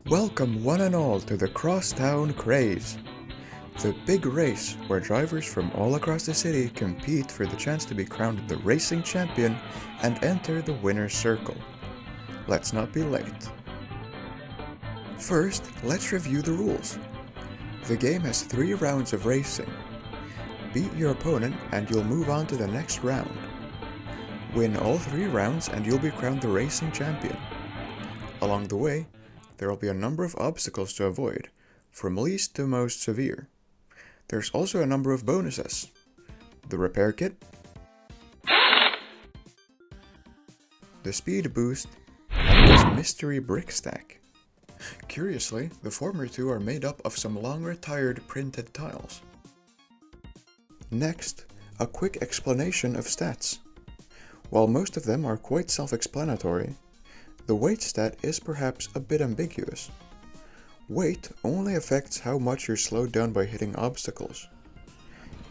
Welcome one and all to the Crosstown Craze, the big race where drivers from all across the city compete for the chance to be crowned the racing champion and enter the winner's circle. Let's not be late. First, let's review the rules. The game has 3 rounds of racing. Beat your opponent and you'll move on to the next round. Win all 3 rounds and you'll be crowned the racing champion. Along the way, there will be a number of obstacles to avoid, from least to most severe. There's also a number of bonuses. The repair kit, the speed boost, and this mystery brick stack. Curiously, the former 2 are made up of some long retired printed tiles. Next, a quick explanation of stats. While most of them are quite self-explanatory, the weight stat is perhaps a bit ambiguous. Weight only affects how much you're slowed down by hitting obstacles.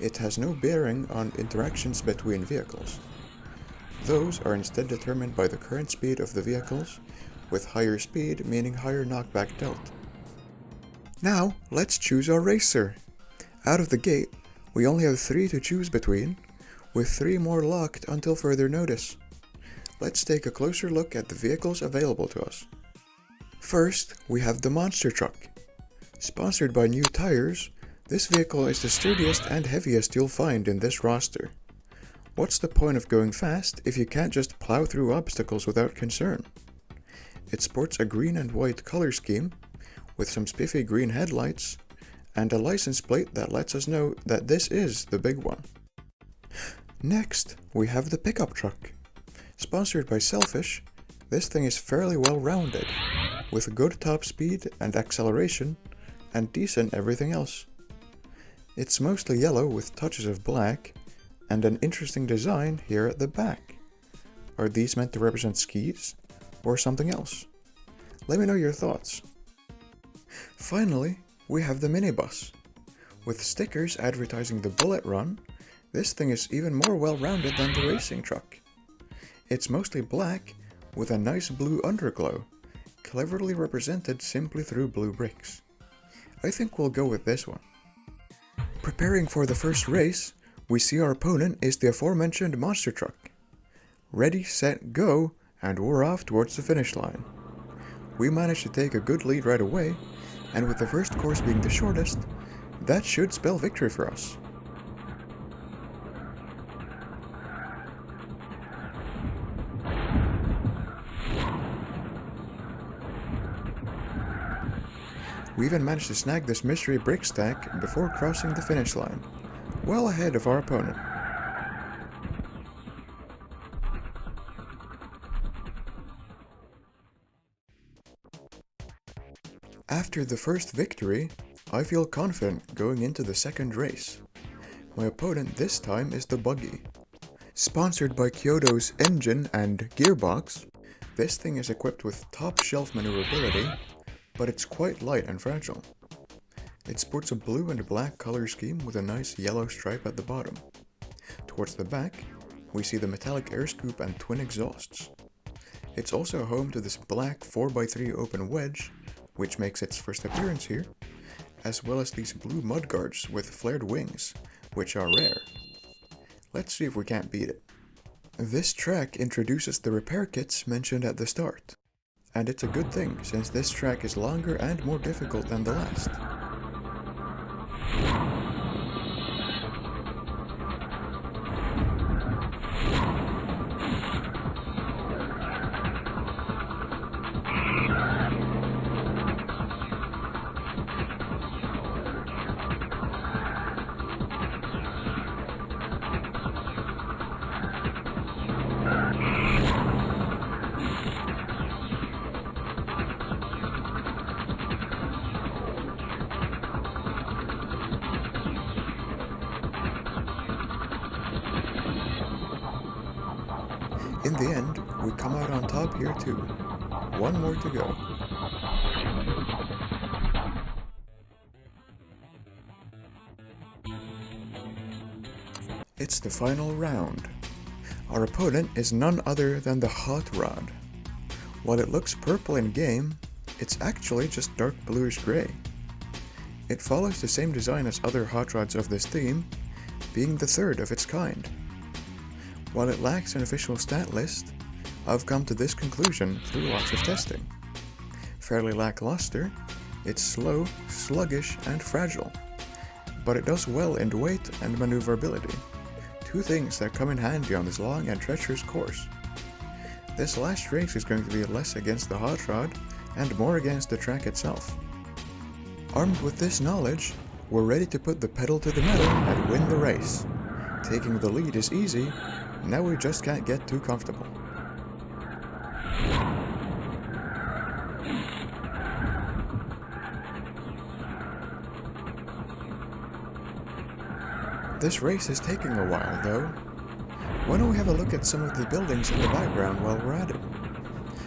It has no bearing on interactions between vehicles. Those are instead determined by the current speed of the vehicles, with higher speed meaning higher knockback dealt. Now, let's choose our racer. Out of the gate, we only have 3 to choose between, with 3 more locked until further notice. Let's take a closer look at the vehicles available to us. First, we have the monster truck. Sponsored by New Tires, this vehicle is the sturdiest and heaviest you'll find in this roster. What's the point of going fast if you can't just plow through obstacles without concern? It sports a green and white color scheme, with some spiffy green headlights, and a license plate that lets us know that this is the big one. Next, we have the pickup truck. Sponsored by Selfish, this thing is fairly well rounded, with good top speed and acceleration, and decent everything else. It's mostly yellow with touches of black, and an interesting design here at the back. Are these meant to represent skis, or something else? Let me know your thoughts. Finally, we have the minibus. With stickers advertising the bullet run, this thing is even more well-rounded than the racing truck. It's mostly black, with a nice blue underglow, cleverly represented simply through blue bricks. I think we'll go with this one. Preparing for the first race, we see our opponent is the aforementioned monster truck. Ready, set, go, and we're off towards the finish line. We managed to take a good lead right away, and with the first course being the shortest, that should spell victory for us. We even managed to snag this mystery brick stack before crossing the finish line, well ahead of our opponent. After the first victory, I feel confident going into the second race. My opponent this time is the buggy. Sponsored by Kyoto's engine and gearbox, this thing is equipped with top-shelf maneuverability, but it's quite light and fragile. It sports a blue and black color scheme with a nice yellow stripe at the bottom. Towards the back, we see the metallic air scoop and twin exhausts. It's also home to this black 4x3 open wedge, which makes its first appearance here, as well as these blue mudguards with flared wings, which are rare. Let's see if we can't beat it. This track introduces the repair kits mentioned at the start. And it's a good thing, since this track is longer and more difficult than the last. In the end, we come out on top here too. One more to go. It's the final round. Our opponent is none other than the Hot Rod. While it looks purple in game, It's actually just dark bluish grey. It follows the same design as other hot rods of this theme, being the third of its kind. While it lacks an official stat list, I've come to this conclusion through lots of testing. Fairly lackluster, it's slow, sluggish, and fragile, but it does well in weight and maneuverability, two things that come in handy on this long and treacherous course. This last race is going to be less against the hot rod and more against the track itself. Armed with this knowledge, we're ready to put the pedal to the metal and win the race. Taking the lead is easy, now we just can't get too comfortable. This race is taking a while though. Why don't we have a look at some of the buildings in the background while we're at it?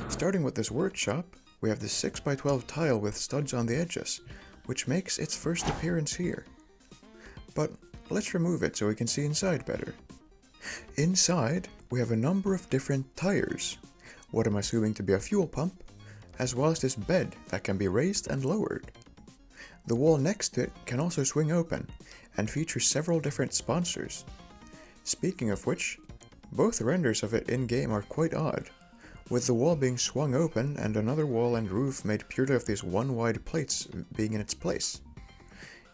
Starting with this workshop, we have this 6x12 tile with studs on the edges, which makes its first appearance here. But let's remove it so we can see inside better. Inside, we have a number of different tires, what I'm assuming to be a fuel pump, as well as this bed that can be raised and lowered. The wall next to it can also swing open and features several different sponsors. Speaking of which, both renders of it in-game are quite odd, with the wall being swung open and another wall and roof made purely of these one-wide plates being in its place.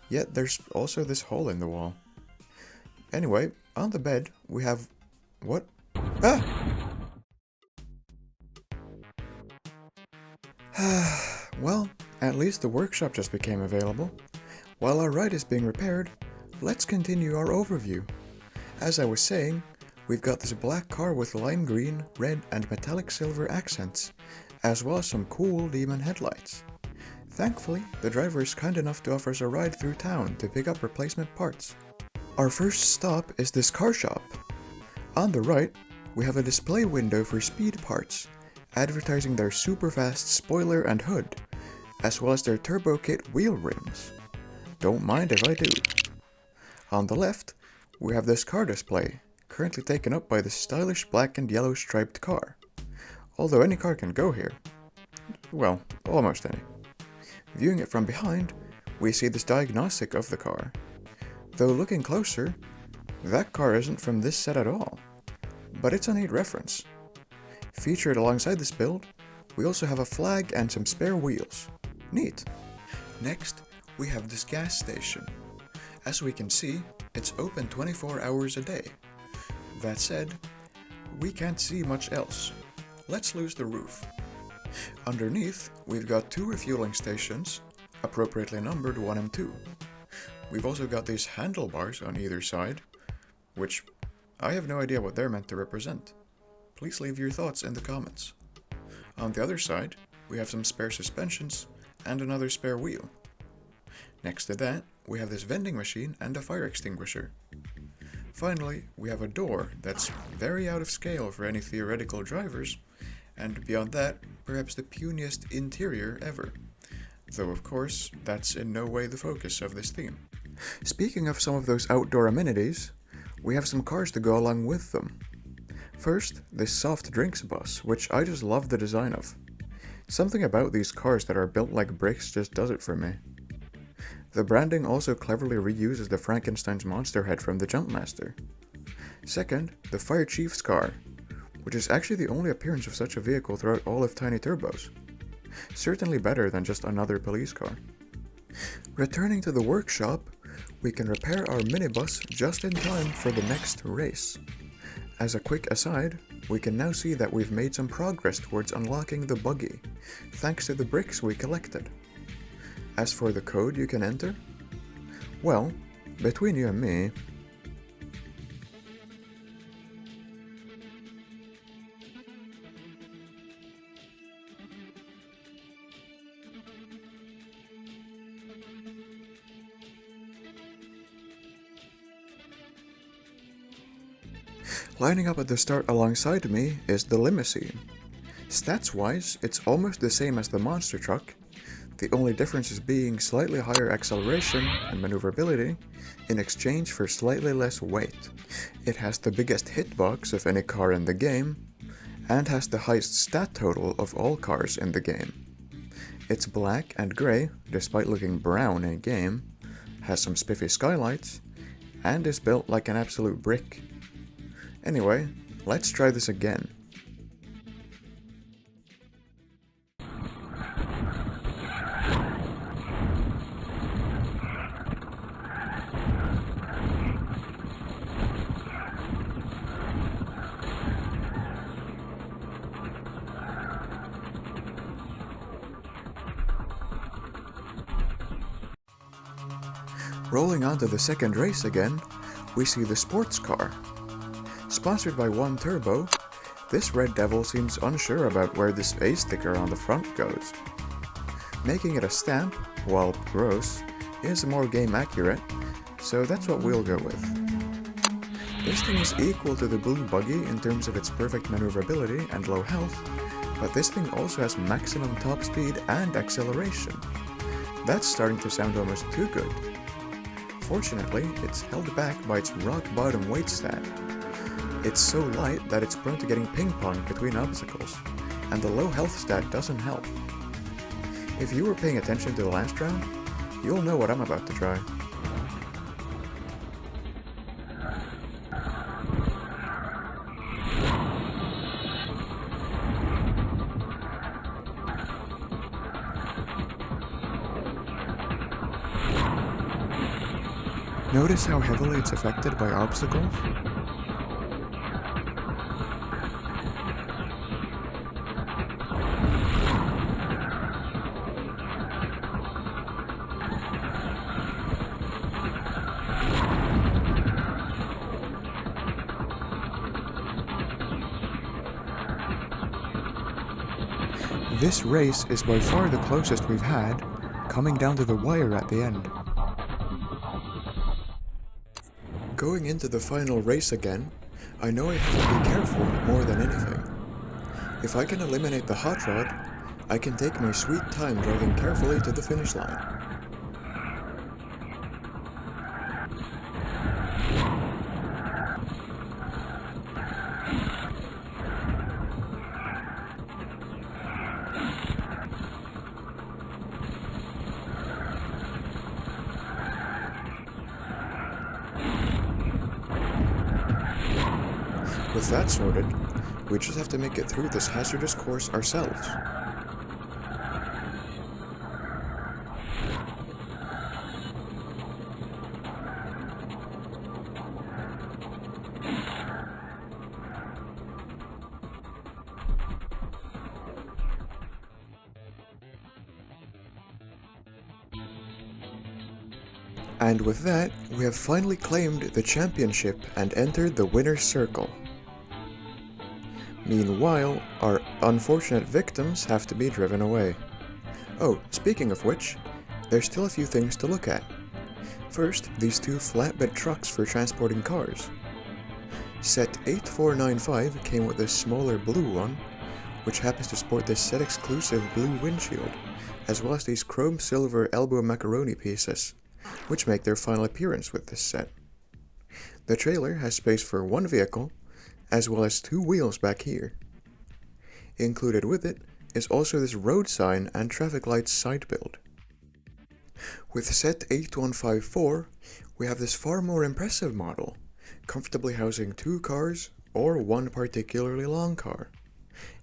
Yet there's also this hole in the wall. Anyway, on the bed we have... what? Ah! Well, at least the workshop just became available. While our ride is being repaired, let's continue our overview. As I was saying, we've got this black car with lime green, red, and metallic silver accents, as well as some cool demon headlights. Thankfully, the driver is kind enough to offer us a ride through town to pick up replacement parts. Our first stop is this car shop. On the right, we have a display window for speed parts, advertising their super fast spoiler and hood, as well as their turbo kit wheel rims. Don't mind if I do. On the left, we have this car display, currently taken up by this stylish black and yellow striped car. Although any car can go here. Well, almost any. Viewing it from behind, we see this diagnostic of the car. Though looking closer, that car isn't from this set at all. But it's a neat reference. Featured alongside this build, we also have a flag and some spare wheels. Neat. Next, we have this gas station. As we can see, it's open 24 hours a day. That said, we can't see much else. Let's lose the roof. Underneath, we've got two refueling stations, appropriately numbered 1 and 2. We've also got these handlebars on either side, which I have no idea what they're meant to represent. Please leave your thoughts in the comments. On the other side, we have some spare suspensions and another spare wheel. Next to that, we have this vending machine and a fire extinguisher. Finally, we have a door that's very out of scale for any theoretical drivers, and beyond that, perhaps the puniest interior ever. Though of course, that's in no way the focus of this theme. Speaking of some of those outdoor amenities, we have some cars to go along with them. First, this soft drinks bus, which I just love the design of. Something about these cars that are built like bricks just does it for me. The branding also cleverly reuses the Frankenstein's monster head from the Jumpmaster. Second, the Fire Chief's car, which is actually the only appearance of such a vehicle throughout all of Tiny Turbo's. Certainly better than just another police car. Returning to the workshop, we can repair our minibus just in time for the next race. As a quick aside, we can now see that we've made some progress towards unlocking the buggy, thanks to the bricks we collected. As for the code you can enter, well, between you and me, lining up at the start alongside me is the limousine. Stats-wise, it's almost the same as the monster truck, the only difference is being slightly higher acceleration and maneuverability in exchange for slightly less weight. It has the biggest hitbox of any car in the game, and has the highest stat total of all cars in the game. It's black and grey, despite looking brown in game, has some spiffy skylights, and is built like an absolute brick. Anyway, let's try this again. Rolling on to the second race again, we see the sports car. Sponsored by One Turbo, this Red Devil seems unsure about where this A sticker on the front goes. Making it a stamp, while gross, is more game accurate, so that's what we'll go with. This thing is equal to the blue buggy in terms of its perfect maneuverability and low health, but this thing also has maximum top speed and acceleration. That's starting to sound almost too good. Fortunately, it's held back by its rock-bottom weight stat. It's so light that it's prone to getting ping-ponged between obstacles, and the low health stat doesn't help. If you were paying attention to the last round, you'll know what I'm about to try. Notice how heavily it's affected by obstacles? This race is by far the closest we've had, coming down to the wire at the end. Going into the final race again, I know I have to be careful more than anything. If I can eliminate the hot rod, I can take my sweet time driving carefully to the finish line. With that sorted, we just have to make it through this hazardous course ourselves. And with that, we have finally claimed the championship and entered the winner's circle. Meanwhile, our unfortunate victims have to be driven away. Oh, speaking of which, there's still a few things to look at. First, these two flatbed trucks for transporting cars. Set 8495 came with this smaller blue one, which happens to sport this set exclusive blue windshield, as well as these chrome silver elbow macaroni pieces, which make their final appearance with this set. The trailer has space for one vehicle, as well as two wheels back here. Included with it is also this road sign and traffic lights side build. With set 8154, we have this far more impressive model, comfortably housing two cars or one particularly long car.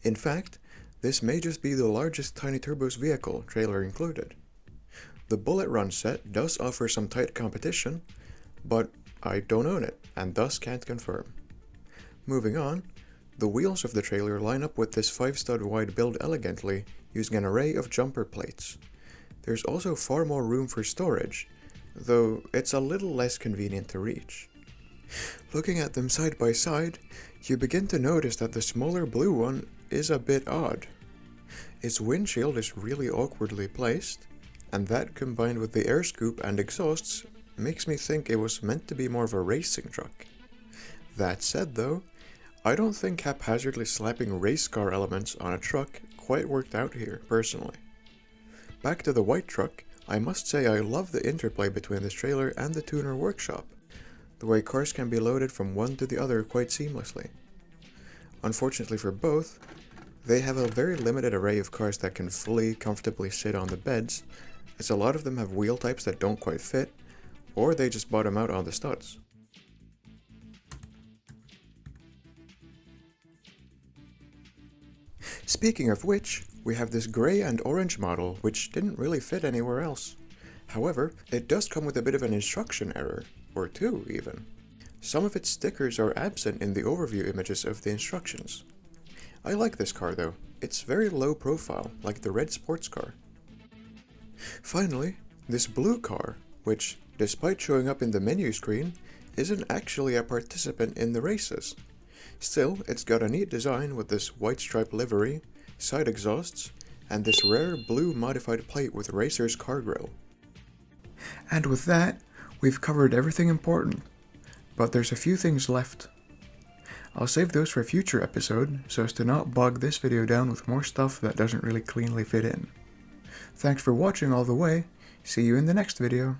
In fact, this may just be the largest Tiny Turbo's vehicle, trailer included. The Bullet Run set does offer some tight competition, but I don't own it, and thus can't confirm. Moving on, the wheels of the trailer line up with this 5-stud wide build elegantly, using an array of jumper plates. There's also far more room for storage, though it's a little less convenient to reach. Looking at them side by side, you begin to notice that the smaller blue one is a bit odd. Its windshield is really awkwardly placed, and that combined with the air scoop and exhausts makes me think it was meant to be more of a racing truck. That said though, I don't think haphazardly slapping race car elements on a truck quite worked out here, personally. Back to the white truck, I must say I love the interplay between this trailer and the tuner workshop, the way cars can be loaded from one to the other quite seamlessly. Unfortunately for both, They have a very limited array of cars that can fully, comfortably sit on the beds, as a lot of them have wheel types that don't quite fit, or they just bottom out on the studs. Speaking of which, we have this grey and orange model which didn't really fit anywhere else. However, it does come with a bit of an instruction error, or two even. Some of its stickers are absent in the overview images of the instructions. I like this car though, it's very low profile, like the red sports car. Finally, this blue car, which, despite showing up in the menu screen, isn't actually a participant in the races. Still, it's got a neat design with this white stripe livery, side exhausts, and this rare blue modified plate with Racer's car grille. And with that, we've covered everything important, but there's a few things left. I'll save those for a future episode, so as to not bog this video down with more stuff that doesn't really cleanly fit in. Thanks for watching all the way, see you in the next video.